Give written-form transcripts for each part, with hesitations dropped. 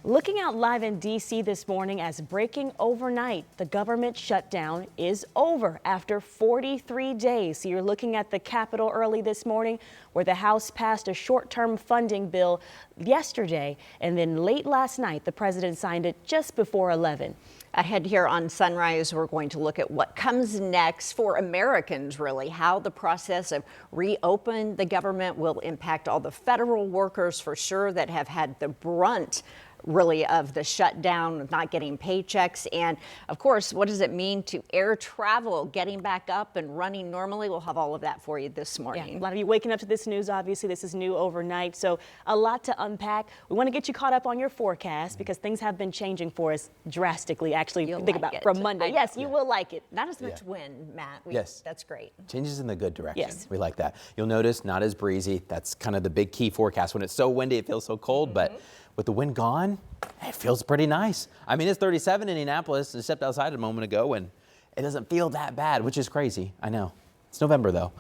Looking out live in D.C. this morning as breaking overnight, the government shutdown is over after 43 days. So you're looking at the Capitol early this morning where the House passed a short-term funding bill yesterday, and then late last night the president signed it just before 11. Ahead here on Sunrise, we're going to look at what comes next for Americans, really, how the process of reopen the government will impact all the federal workers for sure that have had the brunt really of the shutdown, of not getting paychecks. And of course, what does it mean to air travel getting back up and running normally? We'll have all of that for you this morning. Yeah, a lot of you waking up to this news. Obviously, this is new overnight, so a lot to unpack. We want to get you caught up on your forecast because things have been changing for us drastically. Actually, You'll think like about it. from Monday. Yes, you will like it. Not as much wind, Matt. Yes. That's great. Changes in the good direction. Yes. We like that. You'll notice not as breezy. That's kind of the big key forecast. When it's so windy, it feels so cold, but with the wind gone, it feels pretty nice. I mean, it's 37 in Indianapolis. I stepped outside a moment ago and it doesn't feel that bad, which is crazy. I know. It's November though.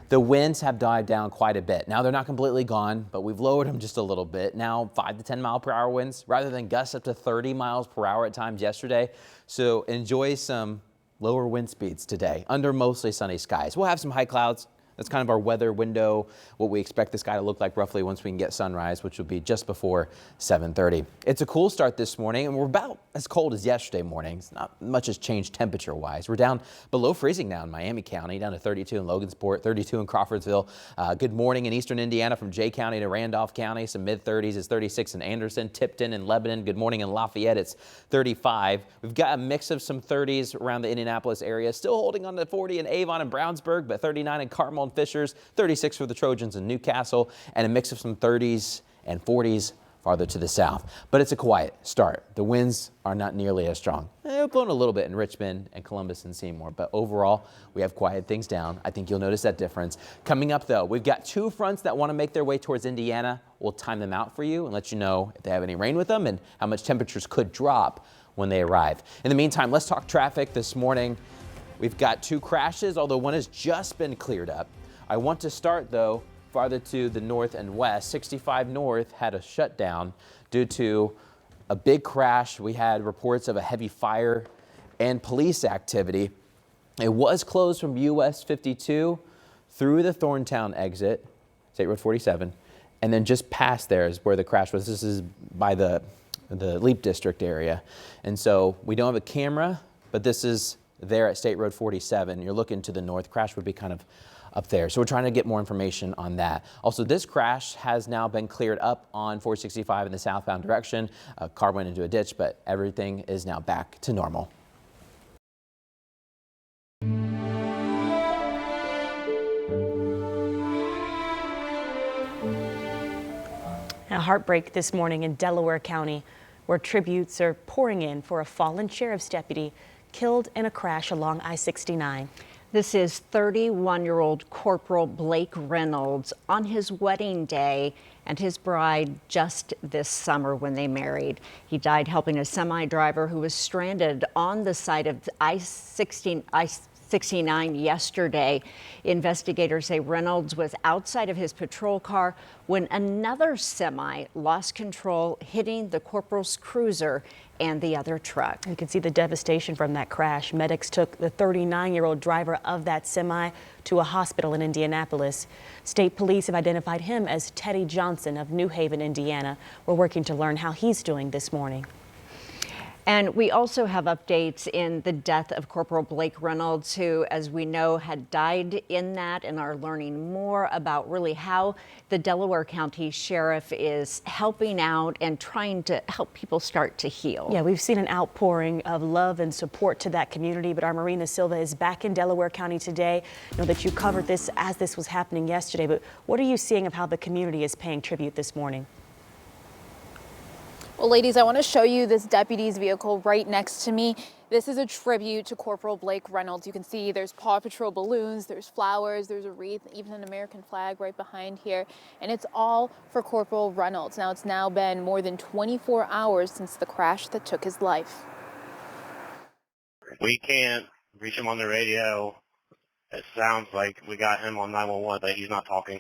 The winds have died down quite a bit. Now they're not completely gone, but we've lowered them just a little bit. Now 5 to 10 mile per hour winds rather than gusts up to 30 miles per hour at times yesterday. So enjoy some lower wind speeds today under mostly sunny skies. We'll have some high clouds. That's kind of our weather window, what we expect the sky to look like roughly once we can get sunrise, which will be just before 7:30. It's a cool start this morning, and we're about as cold as yesterday morning. Not much has changed temperature-wise. We're down below freezing now in Miami County, down to 32 in Logansport, 32 in Crawfordsville. Good morning in eastern Indiana from Jay County to Randolph County. Some mid-30s. It's 36 in Anderson, Tipton, and Lebanon. Good morning in Lafayette. It's 35. We've got a mix of some 30s around the Indianapolis area. Still holding on to 40 in Avon and Brownsburg, but 39 in Carmel and Fishers, 36 for the Trojans in Newcastle, and a mix of some 30s and 40s farther to the south. But it's a quiet start. The winds are not nearly as strong. They're blowing a little bit in Richmond and Columbus and Seymour, but overall, we have quieted things down. I think you'll notice that difference. Coming up, though, we've got two fronts that want to make their way towards Indiana. We'll time them out for you and let you know if they have any rain with them and how much temperatures could drop when they arrive. In the meantime, let's talk traffic this morning. We've got two crashes, although one has just been cleared up. I want to start, though, farther to the north and west. 65 North had a shutdown due to a big crash. We had reports of a heavy fire and police activity. It was closed from US 52 through the Thorntown exit, State Road 47, and then just past there is where the crash was. This is by the Leap District area. And so we don't have a camera, but this is there at State Road 47. You're looking to the north. Crash would be kind of up there. So we're trying to get more information on that. Also, this crash has now been cleared up on 465 in the southbound direction. A car went into a ditch, but everything is now back to normal. A heartbreak this morning in Delaware County, where tributes are pouring in for a fallen sheriff's deputy killed in a crash along I-69. This is 31-year-old Corporal Blake Reynolds on his wedding day and his bride just this summer when they married. He died helping a semi driver who was stranded on the side of I-69 yesterday. Investigators say Reynolds was outside of his patrol car when another semi lost control, hitting the corporal's cruiser and the other truck. You can see the devastation from that crash. Medics took the 39-year-old driver of that semi to a hospital in Indianapolis. State police have identified him as Teddy Johnson of New Haven, Indiana. We're working to learn how he's doing this morning. And we also have updates in the death of Corporal Blake Reynolds, who, as we know, had died in that, and are learning more about really how the Delaware County Sheriff is helping out and trying to help people start to heal. Yeah, we've seen an outpouring of love and support to that community, but our Marina Silva is back in Delaware County today. I know that you covered this as this was happening yesterday, but what are you seeing of how the community is paying tribute this morning? Well, ladies, I want to show you this deputy's vehicle right next to me. This is a tribute to Corporal Blake Reynolds. You can see there's Paw Patrol balloons, there's flowers, there's a wreath, even an American flag right behind here. And it's all for Corporal Reynolds. Now, it's now been more than 24 hours since the crash that took his life. We can't reach him on the radio. It sounds like we got him on 911, but he's not talking.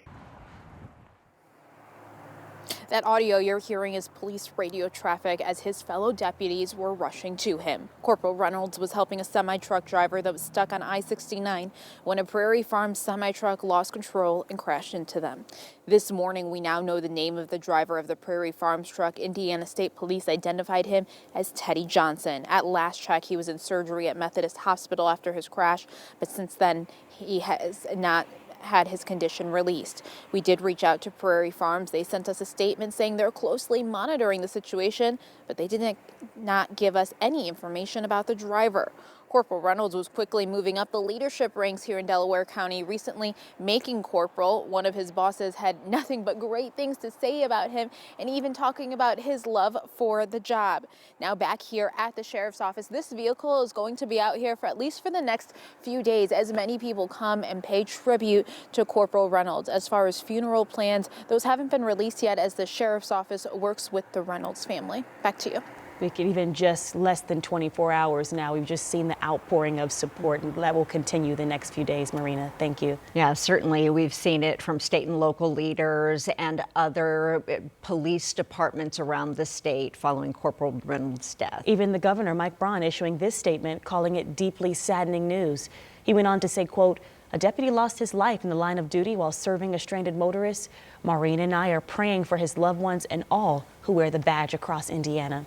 That audio you're hearing is police radio traffic as his fellow deputies were rushing to him. Corporal Reynolds was helping a semi-truck driver that was stuck on I-69 when a Prairie Farm semi-truck lost control and crashed into them. This morning, we now know the name of the driver of the Prairie Farms truck. Indiana State Police identified him as Teddy Johnson. At last check, he was in surgery at Methodist Hospital after his crash, but since then, he has not had his condition released. We did reach out to Prairie Farms. They sent us a statement saying they're closely monitoring the situation, but they did not give us any information about the driver. Corporal Reynolds was quickly moving up the leadership ranks here in Delaware County, recently making corporal. One of his bosses had nothing but great things to say about him and even talking about his love for the job. Now back here at the sheriff's office, this vehicle is going to be out here for at least for the next few days as many people come and pay tribute to Corporal Reynolds. As far as funeral plans, those haven't been released yet as the sheriff's office works with the Reynolds family. Back to you. We could even just less than 24 hours now. We've just seen the outpouring of support, and that will continue the next few days. Marina, thank you. Yeah, certainly. We've seen it from state and local leaders and other police departments around the state following Corporal Reynolds' death. Even the governor, Mike Braun, issuing this statement, calling it deeply saddening news. He went on to say, quote, "A deputy lost his life in the line of duty while serving a stranded motorist. Maureen and I are praying for his loved ones and all who wear the badge across Indiana."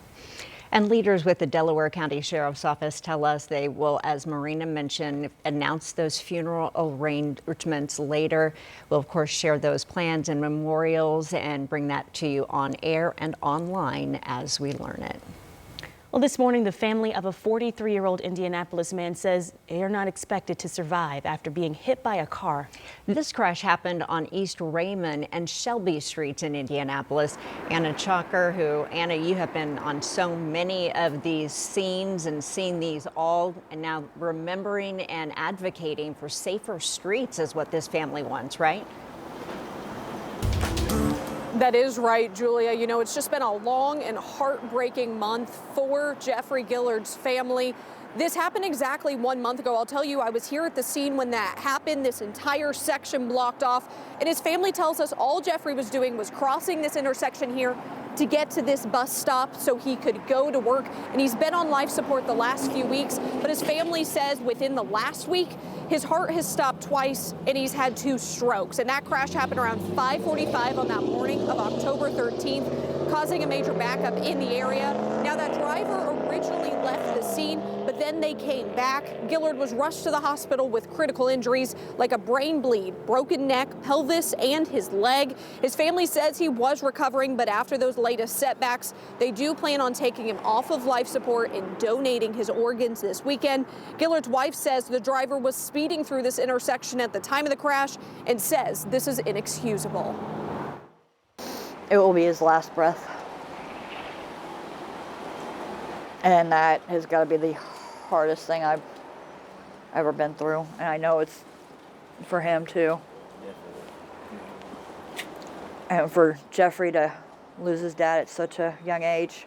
And leaders with the Delaware County Sheriff's Office tell us they will, as Marina mentioned, announce those funeral arrangements later. We'll, of course, share those plans and memorials and bring that to you on air and online as we learn it. Well, this morning, the family of a 43-year-old Indianapolis man says they are not expected to survive after being hit by a car. This crash happened on East Raymond and Shelby Streets in Indianapolis. Anna Chalker, Anna, you have been on so many of these scenes and seen these all, and now remembering and advocating for safer streets is what this family wants, right? That is right, Julia. You know, it's just been a long and heartbreaking month for Jeffrey Gillard's family. This happened exactly 1 month ago. I'll tell you, I was here at the scene when that happened, this entire section blocked off. And his family tells us all Jeffrey was doing was crossing this intersection here to get to this bus stop so he could go to work. And he's been on life support the last few weeks. But his family says within the last week, his heart has stopped twice and he's had 2 strokes. And that crash happened around 5:45 on that morning of October 13th, causing a major backup in the area. Now, that driver originally left the scene, but then they came back. Gillard was rushed to the hospital with critical injuries like a brain bleed, broken neck, pelvis, and his leg. His family says he was recovering, but after those latest setbacks, they do plan on taking him off of life support and donating his organs this weekend. Gillard's wife says the driver was speeding through this intersection at the time of the crash and says this is inexcusable. It will be his last breath. And that has got to be the hardest thing I've ever been through. And I know it's for him too. And for Jeffrey to lose his dad at such a young age.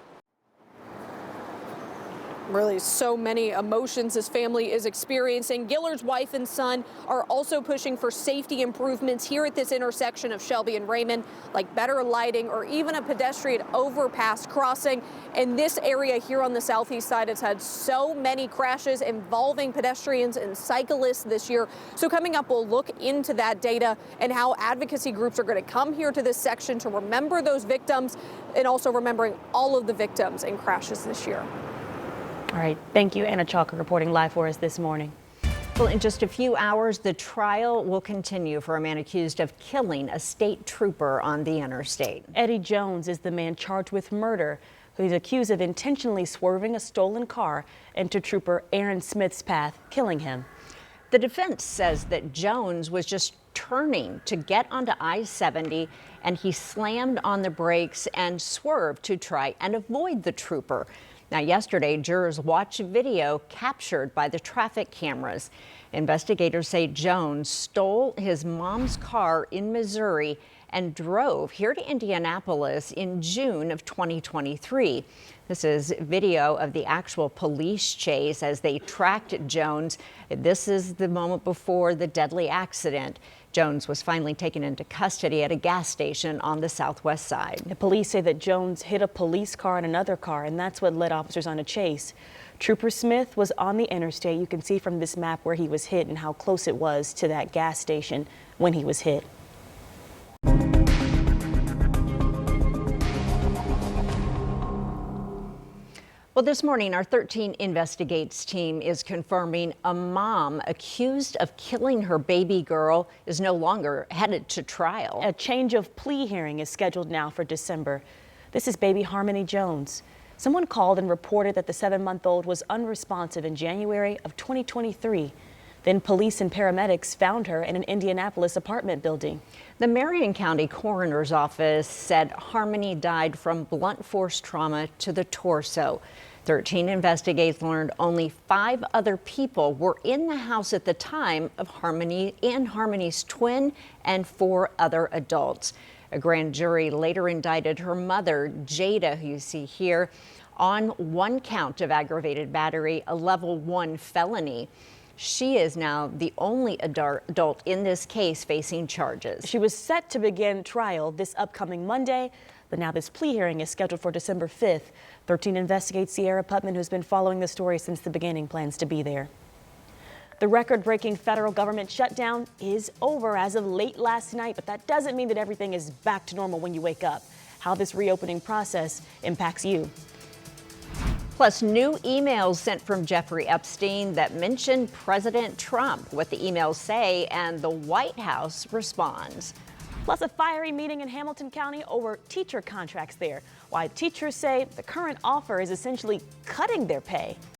Really, so many emotions his family is experiencing. Gillard's wife and son are also pushing for safety improvements here at this intersection of Shelby and Raymond, like better lighting or even a pedestrian overpass crossing. And this area here on the southeast side has had so many crashes involving pedestrians and cyclists this year. So coming up, we'll look into that data and how advocacy groups are going to come here to this section to remember those victims and also remembering all of the victims in crashes this year. All right. Thank you, Anna Chalker, reporting live for us this morning. Well, in just a few hours, the trial will continue for a man accused of killing a state trooper on the interstate. Eddie Jones is the man charged with murder, who is accused of intentionally swerving a stolen car into Trooper Aaron Smith's path, killing him. The defense says that Jones was just turning to get onto I-70 and he slammed on the brakes and swerved to try and avoid the trooper. Now, yesterday, jurors watched a video captured by the traffic cameras. Investigators say Jones stole his mom's car in Missouri and drove here to Indianapolis in June of 2023. This is video of the actual police chase as they tracked Jones. This is the moment before the deadly accident. Jones was finally taken into custody at a gas station on the southwest side. The police say that Jones hit a police car and another car, and that's what led officers on a chase. Trooper Smith was on the interstate. You can see from this map where he was hit and how close it was to that gas station when he was hit. Well, this morning, our 13 Investigates team is confirming a mom accused of killing her baby girl is no longer headed to trial. A change of plea hearing is scheduled now for December. This is baby Harmony Jones. Someone called and reported that the 7-month-old was unresponsive in January of 2023. Then police and paramedics found her in an Indianapolis apartment building. The Marion County Coroner's Office said Harmony died from blunt force trauma to the torso. 13 Investigates learned only 5 other people were in the house at the time of Harmony and Harmony's twin and 4 other adults. A grand jury later indicted her mother, Jada, who you see here, on 1 count of aggravated battery, a level 1 felony. She is now the only adult in this case facing charges. She was set to begin trial this upcoming Monday, but now this plea hearing is scheduled for December 5th. 13 Investigates Sierra Putman, who's been following the story since the beginning, plans to be there. The record-breaking federal government shutdown is over as of late last night, but that doesn't mean that everything is back to normal when you wake up. How this reopening process impacts you. Plus, new emails sent from Jeffrey Epstein that mention President Trump, what the emails say, and the White House responds. Plus, a fiery meeting in Hamilton County over teacher contracts there. Why teachers say the current offer is essentially cutting their pay.